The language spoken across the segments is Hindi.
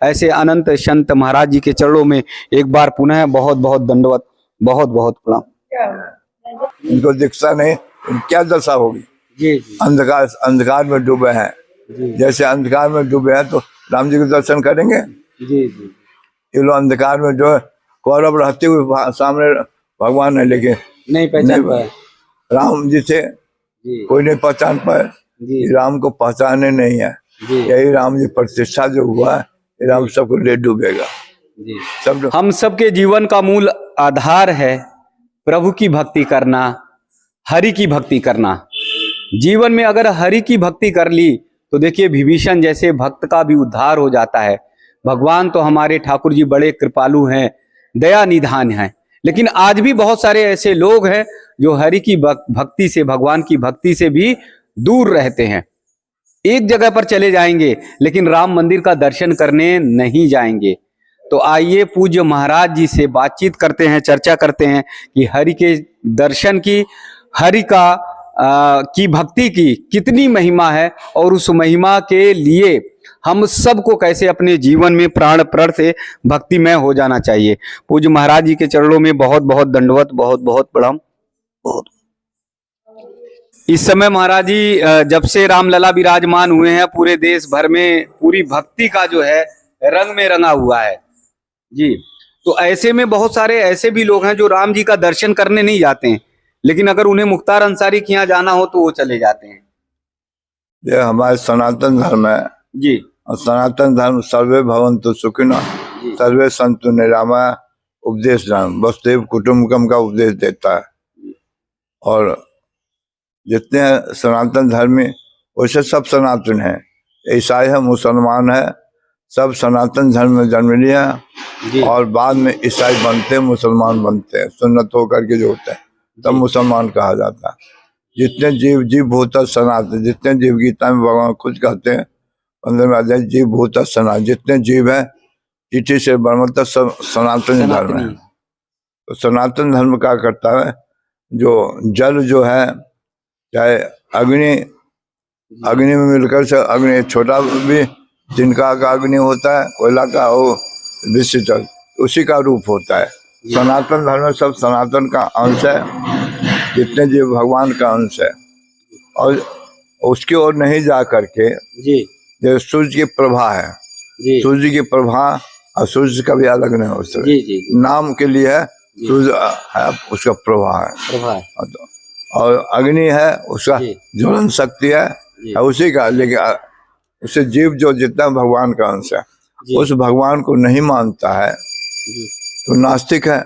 ऐसे अनंत संत महाराज जी के चरणों में एक बार पुनः बहुत बहुत दंडवत, बहुत बहुत प्रणाम। इनको दिखता नहीं, क्या दशा होगी। जी जी अंधकार अंधकार में डूबे हैं। जी जैसे अंधकार में डूबे हैं तो राम जी के दर्शन करेंगे। जी जी ये लोग अंधकार में जो है, कौरव रहते हुए सामने भगवान है, लेकिन नहीं पहचान पाए। राम जी थे, जी कोई नहीं पहचान पाए। जी ये राम को पहचाने नहीं है। जी यही राम जी प्रतिष्ठा जो हुआ है, ये राम सबको ले डूबेगा। जी सब हम सबके जीवन का मूल आधार है प्रभु की भक्ति करना, हरि की भक्ति करना। जीवन में अगर हरि की भक्ति कर ली तो देखिए विभीषण जैसे भक्त का भी उद्धार हो जाता है। भगवान तो हमारे ठाकुर जी बड़े कृपालु हैं, दया निधान हैं, लेकिन आज भी बहुत सारे ऐसे लोग हैं जो हरि की भक्ति से, भगवान की भक्ति से भी दूर रहते हैं। एक जगह पर चले जाएंगे लेकिन राम मंदिर का दर्शन करने नहीं जाएंगे। तो आइए पूज्य महाराज जी से बातचीत करते हैं, चर्चा करते हैं कि हरि के दर्शन की, हरि की भक्ति की कितनी महिमा है और उस महिमा के लिए हम सबको कैसे अपने जीवन में प्राण प्रण से भक्तिमय हो जाना चाहिए। पूज्य महाराज जी के चरणों में बहुत बहुत दंडवत, बहुत बहुत प्रणाम। बहुत इस समय महाराज जी जब से रामलला विराजमान हुए हैं पूरे देश भर में पूरी भक्ति का जो है रंग में रंगा हुआ है जी। तो ऐसे में बहुत सारे ऐसे भी लोग हैं जो राम जी का दर्शन करने नहीं जाते हैं, लेकिन अगर उन्हें मुख्तार अंसारी के यहाँ जाना हो तो वो चले जाते हैं। ये हमारे सनातन धर्म है जी। और सनातन धर्म सर्वे भवन्तु सुखिनः सर्वे सन्तु निरामया उपदेश धर्म वसुदेव कुटुम्बकम का उपदेश देता है। और जितने सनातन धर्मी वैसे सब सनातन है, ईसाई है, मुसलमान है, सब सनातन धर्म में जन्म लिया और बाद में ईसाई बनते हैं, मुसलमान बनते हैं, सुन्नत होकर के जो होते हैं तब मुसलमान कहा जाता है। जितने जीव भूत सनातन, जितने जीव गीता में भगवान खुद कहते हैं 15वें अध्याय, जीव भूत सनातन, जितने जीव है चिट्ठी से बनता सब सनातन धर्म है। तो सनातन धर्म क्या करता है, जो जल जो है, चाहे अग्नि में मिलकर से, अग्नि छोटा भी जिनका का अग्नि होता है, कोयला का हो, विश्व जल उसी का रूप होता है। सनातन धर्म में सब सनातन का अंश है, जितने जीव भगवान का अंश है। और उसकी ओर नहीं जा करके जो सूर्य की प्रभा है, सूर्य की प्रभा और सूर्य का भी अलग नहीं हो सकता, नाम के लिए है, सूर्य है उसका प्रभा है, और अग्नि है उसका ज्वलन शक्ति है उसी का। लेकिन उससे जीव जो जितना भगवान का अंश है, उस भगवान को नहीं मानता है तो नास्तिक है।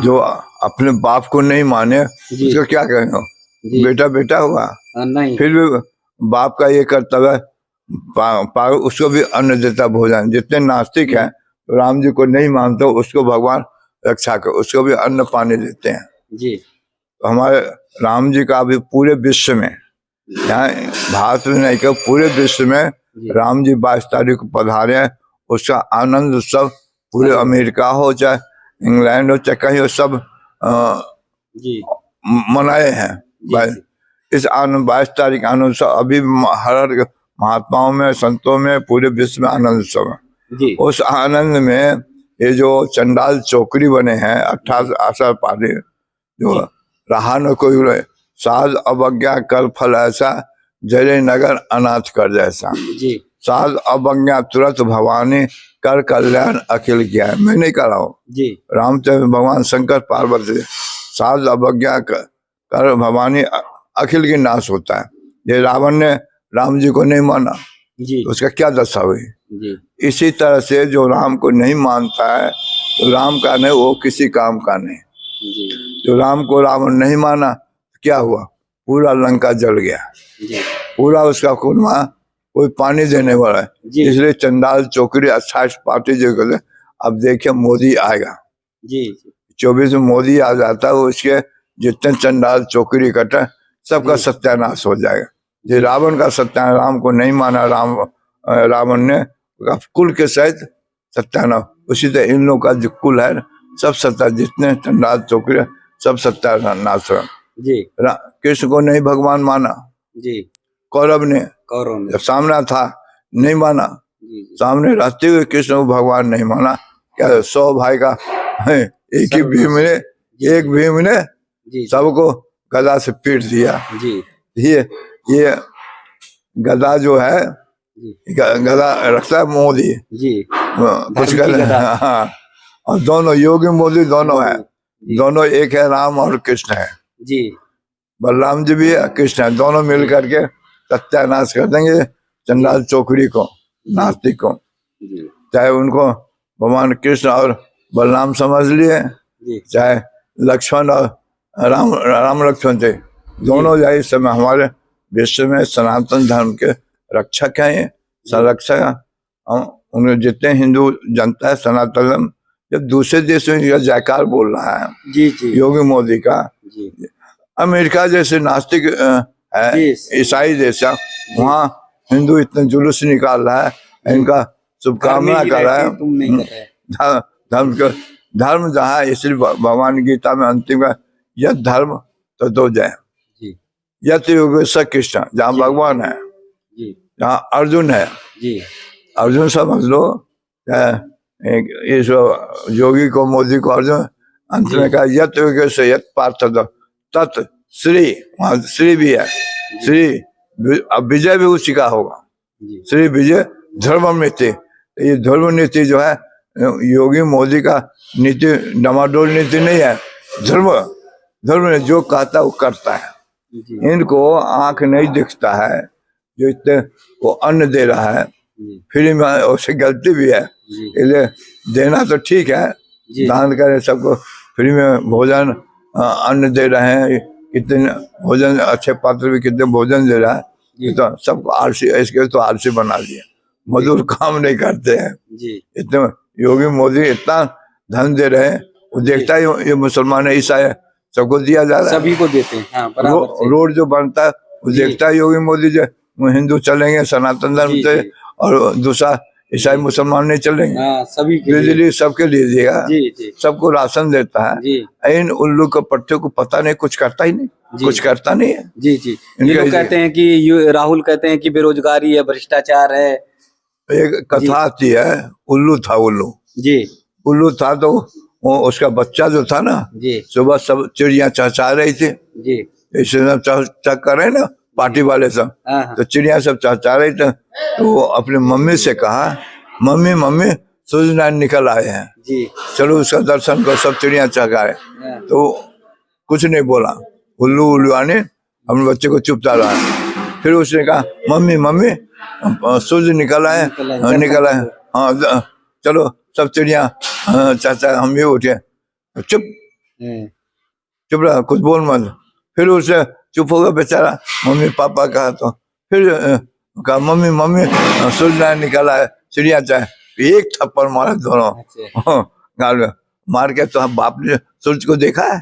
जो अपने बाप को नहीं माने उसका क्या कहेंगे, बेटा बेटा हुआ नहीं, फिर भी बाप का ये कर्तव्य उसको भी अन्न देता भोजन। जितने नास्तिक है तो राम जी को नहीं मानते उसको भगवान रक्षा कर, उसको भी अन्न पानी देते हैं जी। तो हमारे राम जी का अभी पूरे विश्व में, यहाँ भारत में नहीं, पूरे विश्व में राम जी 22 तारीख को पधारे हैं। उसका आनंद उत्सव पूरे अमेरिका हो चाहे इंग्लैंड हो चाहे कहीं हो, सब मनाए हैं। इस आनंद 22 तारीख आनंद उत्सव अभी हर महात्माओं में, संतों में, पूरे विश्व में आनंद उत्सव है। उस आनंद में ये जो चंडाल चौकड़ी बने हैं 18 आषाढ़ पारी, जो रहा न कोई साध अवज्ञा कर फल ऐसा, जय नगर अनाथ कर जैसा। साध अवज्ञा तुरंत भवानी, कर कल्याण अखिल किया है। मैं नहीं कर रहा हूँ, रामचंद्र भगवान शंकर पार्वती, साध अवज्ञा कर भवानी अखिल की नाश होता है। ये रावण ने राम जी को नहीं माना तो उसका क्या दशा हुई। इसी तरह से जो राम को नहीं मानता है तो राम का नहीं, वो किसी काम का नहीं। जो राम को रावण नहीं माना क्या हुआ, पूरा लंका जल गया, पूरा उसका कुनवा कोई पानी देने वाला है। इसलिए चंडाल चौकड़ी 28 पार्टी जो कहते, अब देखिए मोदी आएगा 24 में मोदी आ जाता है, उसके जितने चंडाल चौकड़ी कटे सबका सत्यानाश हो जाएगा। ये रावण का सत्यानाश, राम को नहीं माना रावण ने कुल के सहित सत्यानाश। उसी तरह इन लोगों का जो कुल है सब सत्या, जितने चंडाल चौकड़ी सब सत्यानाश है। कृष्ण को नहीं भगवान माना, कौरव ने जब सामना था नहीं माना, सामने रहते हुए कृष्ण को भगवान नहीं माना। क्या 100 भाई का एक ही भीम ने, एक भीम ने सबको गदा से पीट दिया। ये गदा जो है, गदा रखता है मोदी कुछ गदा। हाँ, और दोनों योगी मोदी दोनों है, दोनों एक है, राम और कृष्ण है जी। बलराम जी भी है, कृष्ण है, दोनों मिल करके सत्यानाश कर देंगे चंडाल चौकड़ी को, नास्तिक को। चाहे उनको भगवान कृष्ण और बलराम समझ लिए, चाहे लक्ष्मण और राम लक्ष्मण थे, दोनों जाए इस समय हमारे विश्व में सनातन धर्म के रक्षक हैं, ये संरक्षक। उन्हें जितने हिंदू जनता है सनातन धर्म, जब दूसरे देश में जयकार बोल रहा है योगी मोदी का, अमेरिका जैसे नास्तिक है, ईसाई देश है, वहाँ हिंदू इतने जुलूस निकाल रहा है, इनका शुभकामना कर रहा है। धर्म जहाँ, इसलिए भगवान गीता में अंतिम का यद धर्म तो जय, यत योगेश्वर कृष्ण, जहाँ भगवान है, जहाँ अर्जुन है, अर्जुन समझ लो, इस योगी को, मोदी को अर्जुन, अंत में कहा यत योगेश्वर यत पार्थ तत् श्री, वहाँ श्री भी है, श्री, अब विजय भी उसी का होगा, श्री विजय धर्म नीति। ये धर्म नीति जो है योगी मोदी का नीति डमाडोल नीति नहीं है, धर्म ने जो कहता वो करता है। इनको आंख नहीं दिखता है, जो इतने को अन्न दे रहा है, फ्री में उससे गलती भी है, इसलिए देना तो ठीक है, दान करे सबको, फ्री में भोजन अन्न दे रहे हैं, कितने भोजन, अच्छे पात्र भी कितने भोजन दे रहा है, तो सबको आलसी, इसके तो आलसी बना दिया, मजदूर काम नहीं करते हैं। इतने योगी मोदी इतना धन दे रहे हैं, वो देखता है ये मुसलमान है, ईसाई सबको दिया जा रहा है, सभी को देते हैं। हाँ, रोड जो बनता है वो देखता है योगी मोदी, जो हिंदू चलेंगे सनातन धर्म से, और दूसरा ईसाई मुसलमान नहीं चलेंगे, सभी के बिजली सबके लिए देगा, सबको राशन देता है। इन उल्लू के पट्टे को पता नहीं, कुछ करता ही नहीं, कुछ करता नहीं है। ये लोग कहते हैं कि राहुल कहते हैं कि बेरोजगारी है, भ्रष्टाचार है। एक कथा आती है, उल्लू था, उल्लू था तो वो उसका बच्चा जो था ना, सुबह सब चिड़िया चहचा रही थी, ऐसे सब चहचह कर रहे ना पार्टी वाले सब, तो चिड़िया सब चहचा रही थी, तो वो अपनी मम्मी से कहा, मम्मी सूर्यनारायण निकल आए हैं, चलो उसका दर्शन करो। सब चिड़िया चहकाए, तो कुछ नहीं बोला, उल्लू आने अपने बच्चे को चुपता रहा। फिर उसने कहा, मम्मी सूर्य निकल आए, हाँ चलो सब चिड़िया, चाचा हम भी उठे, चुप रहा, कुछ बोल मत। फिर उसे चुप होगा बेचारा, मम्मी पापा कहा, तो फिर कहा मम्मी सूर्यनारायण निकला है, चिड़िया चाहे, एक थप्पड़ मारा दोनों गाल में, मार के तो हम बाप ने सूर्य को देखा है,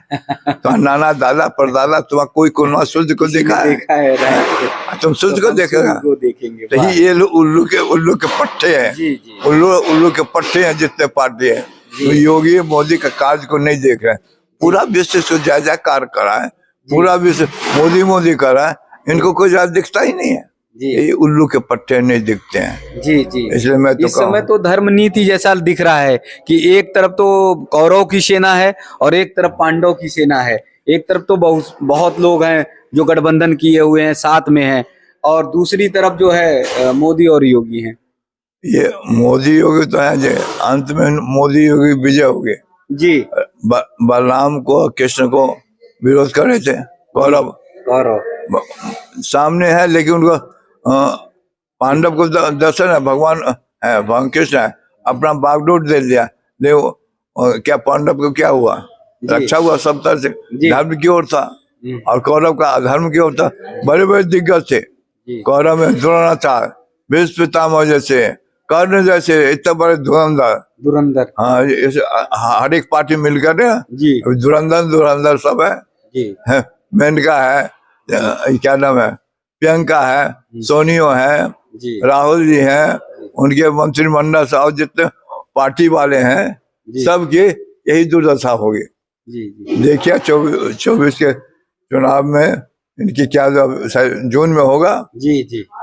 तो नाना दादा परदादा तुम्हारा कोई सूर्य को देखा है, तुम सूर्य को देखेगा, तो ये उल्लू के पट्टे हैं, उल्लू के पट्टे हैं जितने पार्टी है। तो योगी मोदी का कार्य को नहीं देख रहे हैं, पूरा विश्व से जयकार करा है, पूरा विश्व मोदी कर रहा है, इनको कोई ज्यादा दिखता ही नहीं है, ये उल्लू के पट्टे नहीं दिखते हैं। इसलिए मैं तो इस समय तो धर्म नीति जैसा दिख रहा है कि एक तरफ तो कौरव की सेना है और एक तरफ पांडव की सेना है, एक तरफ तो बहुत लोग हैं जो गठबंधन किए हुए हैं, साथ में हैं, और दूसरी तरफ जो है मोदी और योगी हैं। ये मोदी योगी तो है, अंत में मोदी योगी विजय हो गए बलराम को कृष्ण को विरोध कर रहे थे, कौरव सामने है, लेकिन उनको पांडव को दर्शन है, भगवान है, भगवान कृष्ण है, अपना बागडोर दे दिया, क्या पांडव को क्या हुआ, रक्षा हुआ सब तरह से, धर्म की ओर था, और कौरव का अधर्म की ओर था। बड़े बड़े दिग्गज थे, कौरव में द्रोणाचार्य, भीष्म पितामह जैसे, कर्ण जैसे, इतने बड़े धुरंधर, हाँ हर एक पार्टी मिलकर धुरंधर सब है, मेनका है, क्या नाम है, प्रियंका है, सोनियो है, राहुल जी हैं, उनके मंत्रिमंडल से और जितने पार्टी वाले हैं, सबकी यही दुर्दशा होगी। देखिए 24 के चुनाव में इनकी क्या, जून में होगा,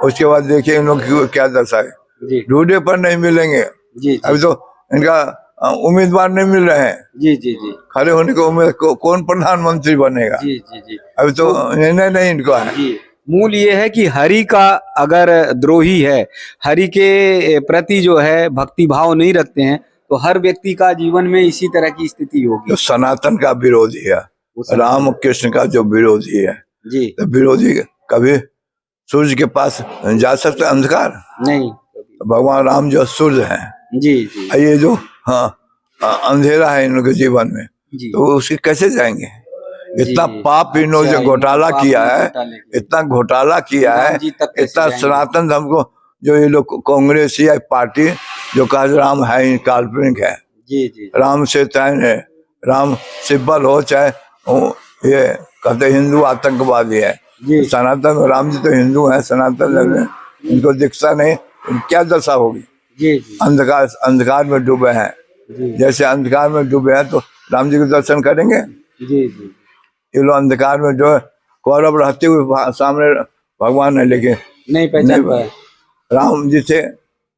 उसके बाद देखिए इन लोग की क्या दशा है। जी ढूंढे पर नहीं मिलेंगे। जी अभी तो इनका उम्मीदवार नहीं मिल रहे हैं, जी जी जी खड़े होने को उम्मीद कौन प्रधानमंत्री बनेगा, जी जी जी अभी तो निर्णय नहीं इनको है। जी। मूल ये है कि हरि का अगर द्रोही है, हरि के प्रति जो है भक्ति भाव नहीं रखते हैं, तो हर व्यक्ति का जीवन में इसी तरह की स्थिति होगी। जो सनातन का विरोधी है, वो सनातन- राम कृष्ण का जो विरोधी है, जी तो विरोधी कभी सूर्य के पास जा सकते अंधकार? नहीं भगवान राम जो सूर्य हैं, जी जी ये जो अंधेरा है इनके जीवन में, जी तो उसके कैसे जाएंगे? इतना जी। पाप इन्होंने अच्छा, जो घोटाला पाप किया में है, घोटाले किए। इतना घोटाला किया राम है, जी तक कैसे इतना जाएंगे? सनातन धर्म को जो ये लोग कांग्रेस या पार्टी जो कहा राम है ही काल्पनिक है, जी जी राम से तैन है, राम सिब्बल हो चाहे ये कहते हिंदू आतंकवादी है। जी सनातन राम जी तो हिंदू है, सनातन धर्म में इनको दिखता नहीं, क्या दशा होगी? जी जी अंधकार में डूबे हैं, जी जैसे अंधकार में डूबे हैं तो राम जी के दर्शन करेंगे? जी जी ये लोग अंधकार में जो है, कौरव रहते हुए सामने भगवान है, लेकिन नहीं पहचान पाए। राम जी से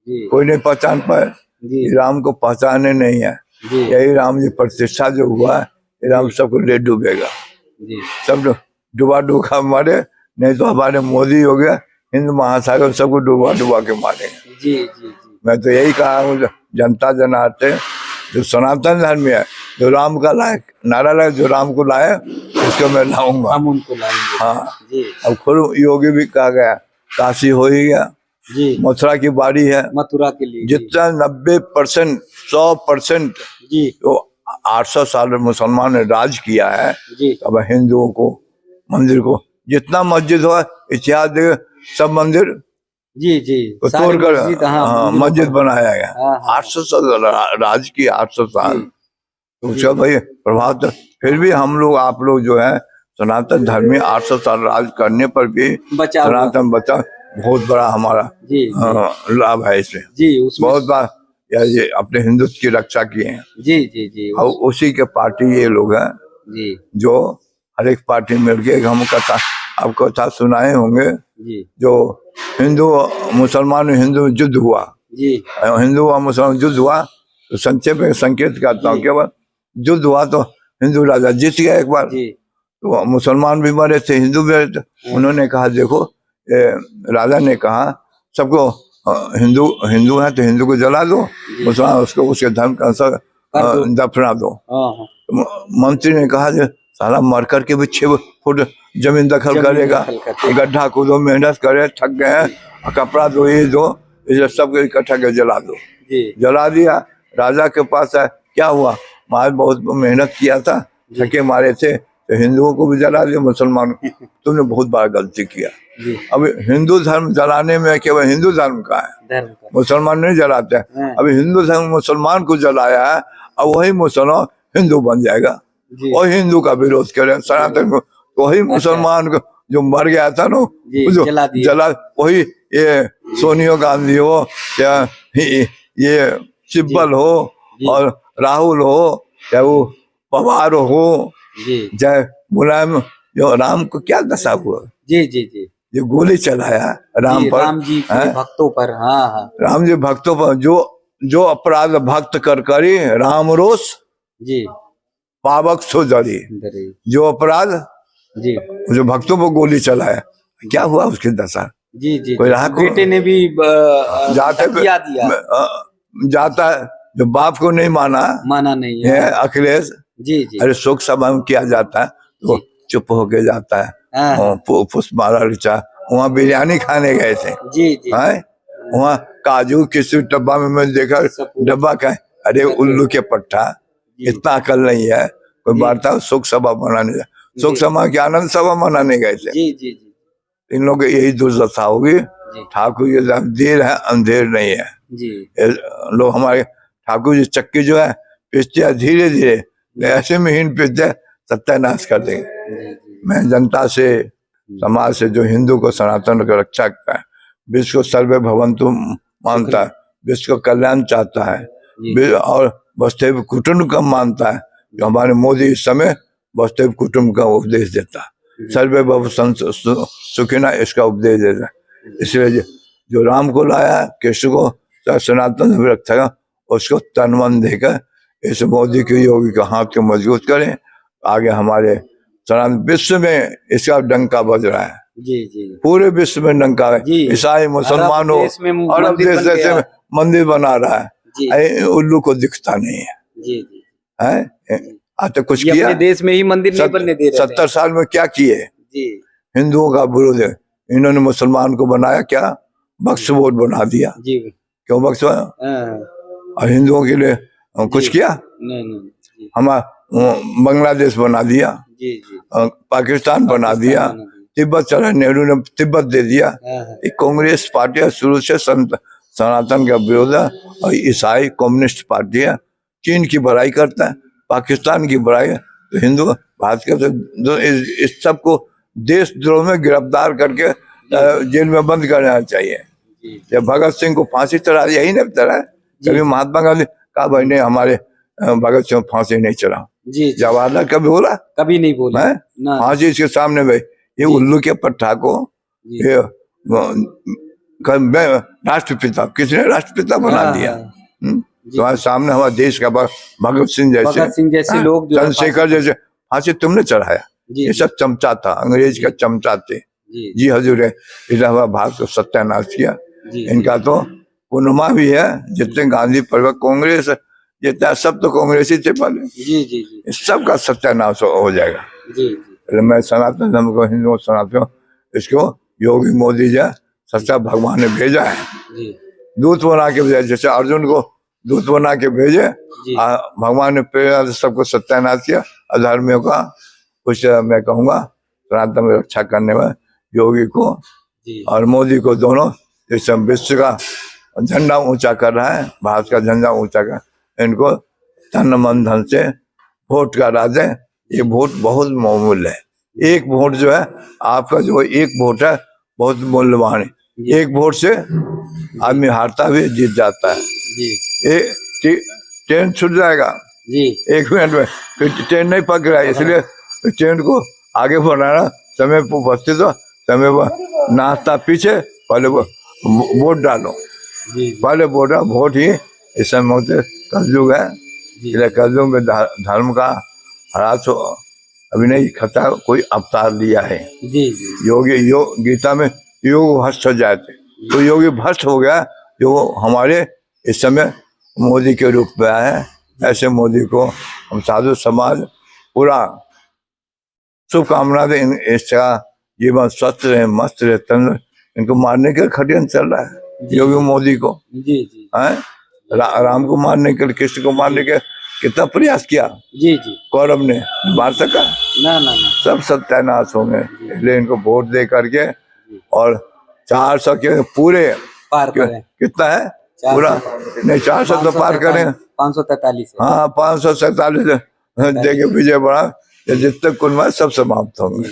जी कोई नहीं पहचान पाए। जी ये राम को पहचाने नहीं है, जी यही राम जी प्रतिष्ठा जो हुआ है, ये राम सबको ले डूबेगा, जी सब डुबा डुबा मारे, नहीं तो हमारे मोदी हो गया हिंद महासागर सबको डुबा डुबा के मारेंगे। जी जी जी मैं तो यही कहा हूँ, जनता जनार्दन जो सनातन धर्म है, जो राम का लाए नारा लाए, जो राम को लाए उसको मैं लाऊंगा। हम उनको लाएंगे। हाँ, जी अब खुद योगी भी कहा गया, काशी हो ही गया, जी मथुरा की बारी है, मथुरा के लिए। जितना 90% 100% जी तो 800 साल में मुसलमान ने राज किया है। जी अब हिंदुओं को मंदिर को जितना मस्जिद हुआ इतिहास देखे, सब मंदिर जी जी को सारे तोड़कर मस्जिद, हाँ, मंदिरों मस्जिद पर- बनाया गया। हाँ, हाँ। 800 साल राज किया, 800 साल जी, तो उसका भाई प्रभाव तो फिर भी हम लोग आप लोग जो है सनातन धर्मी 800 साल राज करने पर भी बचा हुआ। सनातन बचा, बहुत बड़ा हमारा जी लाभ है इसमें। जी उसमें बहुत बार ये अपने हिंदुत्व की रक्षा किए हैं, जी जी जी और उसी के पार्टी ये लोग हैं जी जो हर एक पार्टी मिलके हम कथा आपको कथा सुनाए होंगे, जी जो हिंदू मुसलमान हिंदू युद्ध हुआ, जी हिंदू और मुसलमान युद्ध हुआ, तो संक्षेप में संकेत करता हूँ, जी। केवल युद्ध हुआ तो हिंदू राजा जीत गया एक बार, जी तो मुसलमान भी मरे थे, हिंदू भी मरे थे। उन्होंने कहा देखो, राजा ने कहा सबको हिंदू हिंदू है तो हिंदू को जला दो, मुसलमान उसको उसके धर्म का अनुसार दफना दो। हाँ हाँ तो मंत्री ने कहा जो साला मर कर के भी 6 फुट जमीन दखल करेगा, दखल करते। गड्ढा खोदो, मेहनत करे, थक गए हैं, और कपड़ा दो, ये दो, इसे सबको इकट्ठा कर जला दो। जी जला दिया, राजा के पास है, क्या हुआ, महाराज बहुत मेहनत किया था, थके मारे थे, तो हिंदुओं को भी जला दिया, मुसलमानों को, तुमने बहुत बड़ा गलती किया। जी अब हिंदू धर्म जलाने में केवल हिंदू धर्म का है, धर्म का। मुसलमान नहीं जलाते हैं। हाँ। अभी हिंदू धर्म मुसलमान को जलाया है, अब वही मुसलमान हिंदू बन जाएगा, जी वही हिंदू का विरोध करे सनातन को, वही मुसलमान को जो मर गया था ना, जी, जो जला दिया। जला, वही ये सोनिया गांधी हो या ये सिब्बल हो जी। और राहुल हो, चाहे वो पवार हो, जी चाहे मुलायम, जो राम को क्या दशा हुआ, जी जी जी जो गोली चलाया राम जी, पर, राम जी के हैं? भक्तों पर। हाँ हाँ राम जी भक्तों पर जो अपराध भक्त कर करी, राम रोष जी पावक सो जरी, दरे। जो अपराध जी जो भक्तों पर गोली चलाया, क्या हुआ उसकी दशा? जी जी कोई राह को- बेटे ने भी जाते तकिया दिया, जाता है, जो बाप को नहीं माना माना नहीं है है। अखिलेश, जी जी अरे शोक सभा में किया जाता है तो चुप होके जाता है, हाँ पुष्पमाला ऋचा, वहाँ बिरयानी खाने गए थे, जी जी हैं? वहाँ काजू किसी डब्बा में मैं देखा, सब पूरा- डब्बा का है, अरे उल्लू के पट्टा, जी। इतना अकल नहीं है, कोई जी। वार्ता शोक सभा मनाने, शोक जी। सभा की आनंद सभा मनाने गए थे। जी जी जी इन लोगों की यही दुर्दशा होगी। जी ठाकुर जी देर है अंधेर नहीं है, जी ये लोग हमारे ठाकुर जी चक्की जो है पीसते हैं धीरे धीरे, ऐसे में हीन पीसते सत्यानाश कर देंगे। जी जी मैं जनता से, समाज से, जो हिंदू को सनातन को रक्षा करता है, विश्व को सर्वे भवंतु मानता है, विश्व का कल्याण चाहता है, जी। और वसुधैव कुटुंब का मानता है, जो हमारे मोदी इस समय वसुधैव कुटुंब का उपदेश देता है, सर्वे भव सुखिना इसका उपदेश देता है। इसलिए जो राम को लाया है, कृष्ण को, चाहे सनातन में रखा, उसको तन मन देकर इस मोदी के योगी के हाथ को मजबूत करें। आगे हमारे सनातन विश्व में इसका डंका बज रहा है। जी जी पूरे विश्व में डंका है। जी। ईसाई मुसलमान हो, अरब देश जैसे मंदिर बना रहा है, उल्लू को दिखता नहीं है। जी जी है आज तक कुछ ये किया? अपने देश में ही मंदिर नहीं बनने दे रहे 70 साल में क्या किए? जी हिंदुओं का विरोध है, इन्होंने मुसलमान को बनाया क्या? बक्स वोट बना दिया। जी क्यों बक्स? और हिंदुओं के लिए कुछ किया? नहीं हमारा बांग्लादेश बना दिया, जी जी पाकिस्तान बना दिया, तिब्बत चला, नेहरू ने तिब्बत दे दिया। ये कांग्रेस पार्टी शुरू से सनातन का विरोध है, और ईसाई कम्युनिस्ट पार्टी है, चीन की बुराई करता है, पाकिस्तान की बुराई है। तो हिंदू भारत के इस सब को देशद्रोह में गिरफ्तार करके जेल में बंद करना चाहिए। जब भगत सिंह को फांसी चढ़ा दिया, यही नहीं चढ़ा, कभी महात्मा गांधी कहा भाई नहीं हमारे भगत सिंह फांसी नहीं चढ़ा। जवाहरलाल कभी बोला? कभी नहीं बोला। फांसी इसके सामने भाई, ये उल्लू के पट्टा को ये राष्ट्रपिता, किसने राष्ट्रपिता बना दिया? तुम्हारे सामने हमारे देश का भगत सिंह जैसे लोग, चंद्रशेखर जैसे फांसी तुमने चढ़ाया। ये सब चमचा था, अंग्रेज का चमचा थे। जी हजूर है, इसलिए हमारा भारत को सत्यानाश किया। इनका तो पूर्णिमा भी है, जितने गांधी परिवार, कांग्रेस जितना, सब तो कांग्रेस ही थे पहले। जी सबका सत्यानाश हो जाएगा। मैं सनातन धर्म को, हिंदू सनातन, इसको योगी मोदी जी सच्चा भगवान ने भेजा है, दूत बना के भेजा। जैसे अर्जुन को दूत बना के भेजे, भगवान ने प्रेरणा से सबको सत्यानाश किया अधर्मियों का। कुछ मैं कहूँगा सनातन में रक्षा करने में योगी को और मोदी को, दोनों इस विश्व का झंडा ऊंचा कर रहा है, भारत का झंडा ऊंचा कर, इनको तन मन धन से वोट करा दें। ये वोट बहुत बहुमूल्य है। एक वोट जो है आपका, जो एक वोट है बहुत मूल्यवान है। एक वोट से आदमी हारता भी जीत जाता है। ट्रेन छूट जाएगा 1 मिनट में, फिर ट्रेन नहीं पकड़ रहा है, इसलिए ट्रेन को आगे बढ़ाना, समय पर उपस्थित हो, समय पर नाश्ता पीछे, पहले वोट डालो, पहले वोट ही इस समय कलयुग है। इसलिए कलयुग में धर्म का ह्रास अभी नहीं खता, कोई अवतार लिया है। योगी गीता में योग भ्रष्ट हो जाए थे, तो योगी भ्रष्ट हो गया, जो हमारे इस समय मोदी के रूप में आया है। ऐसे मोदी को हम साधु समाज पूरा शुभकामना दें, इसका जीवन स्वस्थ रहे, मस्त रहे, तंदुरुस्त। इनको मारने का खटियन चल रहा है योगी मोदी को। है राम को मारने के, कृष्ण को मारने के कितना प्रयास किया कौरव ने, मार सका? ना। सब सत्यानाश होंगे। इसलिए इनको वोट दे करके, और 400 के पूरे पार करें। कितना है पूरा? नहीं 400 तो पार करें, 543। हाँ 547 दे के विजय बढ़ा, जितने कुल सब समाप्त होंगे।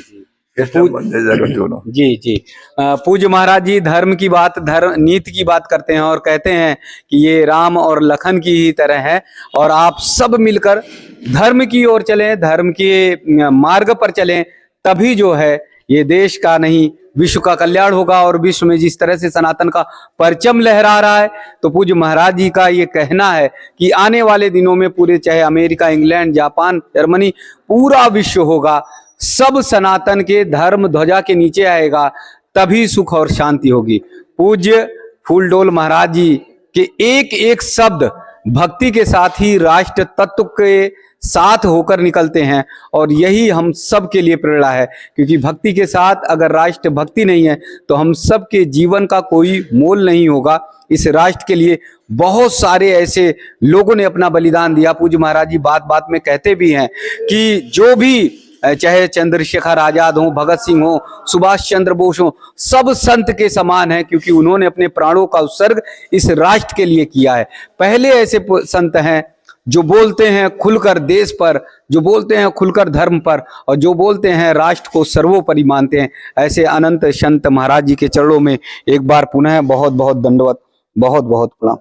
जी पूज्य महाराज जी धर्म की बात, धर्म नीति की बात करते हैं और कहते हैं कि ये राम और लखन की ही तरह है, और आप सब मिलकर धर्म की ओर चलें, धर्म के मार्ग पर चलें, तभी जो है ये देश का नहीं विश्व का कल्याण होगा। और विश्व में जिस तरह से सनातन का परचम लहरा रहा है, तो पूज्य महाराज जी का ये कहना है कि आने वाले दिनों में पूरे, चाहे अमेरिका, इंग्लैंड, जापान, जर्मनी, पूरा विश्व होगा, सब सनातन के धर्म ध्वजा के नीचे आएगा, तभी सुख और शांति होगी। पूज्य फूलडोल महाराज जी के एक एक शब्द भक्ति के साथ ही राष्ट्र तत्व के साथ होकर निकलते हैं, और यही हम सब के लिए प्रेरणा है। क्योंकि भक्ति के साथ अगर राष्ट्र भक्ति नहीं है, तो हम सब के जीवन का कोई मोल नहीं होगा। इस राष्ट्र के लिए बहुत सारे ऐसे लोगों ने अपना बलिदान दिया। पूज्य महाराज जी बात बात में कहते भी हैं कि जो भी, चाहे चंद्रशेखर आजाद हो, भगत सिंह हो, सुभाष चंद्र बोस हो, सब संत के समान है, क्योंकि उन्होंने अपने प्राणों का उत्सर्ग इस राष्ट्र के लिए किया है। पहले ऐसे संत हैं जो बोलते हैं खुलकर देश पर, जो बोलते हैं खुलकर धर्म पर, और जो बोलते हैं राष्ट्र को सर्वोपरि मानते हैं। ऐसे अनंत संत महाराज जी के चरणों में एक बार पुनः बहुत बहुत दंडवत, बहुत बहुत प्रणाम।